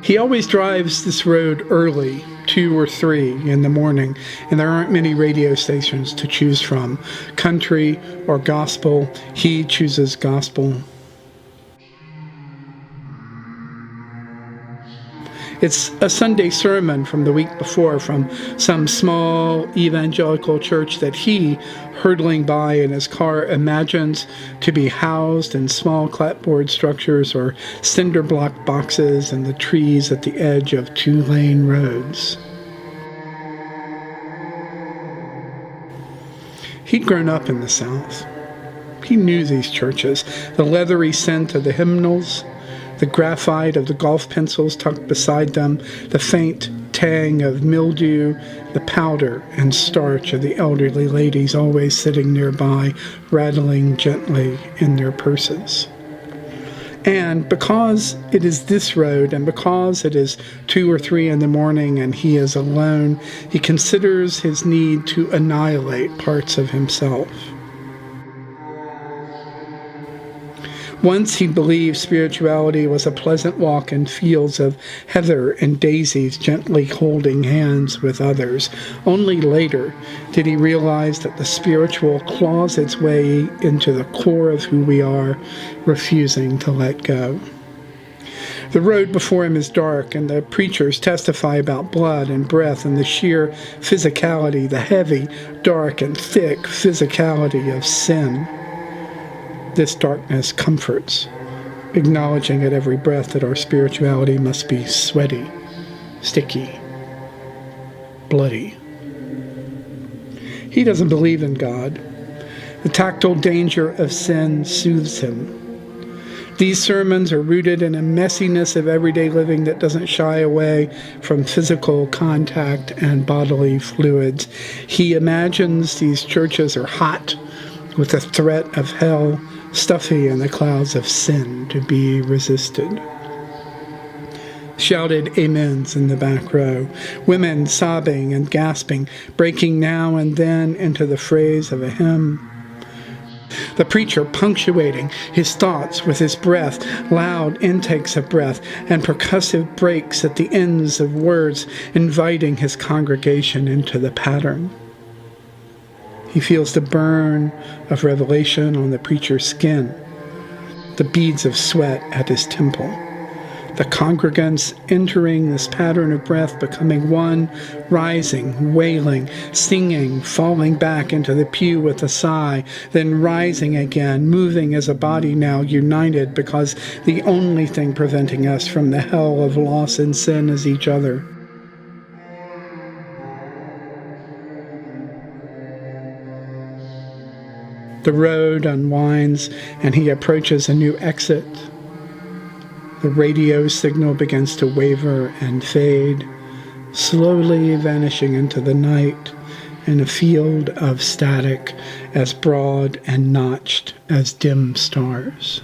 He always drives this road early, 2 or 3 in the morning, and there aren't many radio stations to choose from. Country or gospel, he chooses gospel. It's a Sunday sermon from the week before from some small evangelical church that he, hurtling by in his car, imagines to be housed in small clapboard structures or cinder block boxes in the trees at the edge of 2-lane roads. He'd grown up in the South. He knew these churches, the leathery scent of the hymnals, the graphite of the golf pencils tucked beside them, the faint tang of mildew, the powder and starch of the elderly ladies always sitting nearby, rattling gently in their purses. And because it is this road, and because it is 2 or 3 in the morning and he is alone, he considers his need to annihilate parts of himself. Once he believed spirituality was a pleasant walk in fields of heather and daisies, gently holding hands with others. Only later did he realize that the spiritual claws its way into the core of who we are, refusing to let go. The road before him is dark, and the preachers testify about blood and breath and the sheer physicality, the heavy, dark, and thick physicality of sin. This darkness comforts, acknowledging at every breath that our spirituality must be sweaty, sticky, bloody. He doesn't believe in God. The tactile danger of sin soothes him. These sermons are rooted in a messiness of everyday living that doesn't shy away from physical contact and bodily fluids. He imagines these churches are hot with the threat of hell, stuffy in the clouds of sin to be resisted. Shouted amens in the back row, women sobbing and gasping, breaking now and then into the phrase of a hymn. The preacher punctuating his thoughts with his breath, loud intakes of breath, and percussive breaks at the ends of words, inviting his congregation into the pattern. He feels the burn of revelation on the preacher's skin, the beads of sweat at his temple. The congregants entering this pattern of breath, becoming one, rising, wailing, singing, falling back into the pew with a sigh, then rising again, moving as a body now united, because the only thing preventing us from the hell of loss and sin is each other. The road unwinds, and he approaches a new exit. The radio signal begins to waver and fade, slowly vanishing into the night in a field of static as broad and notched as dim stars.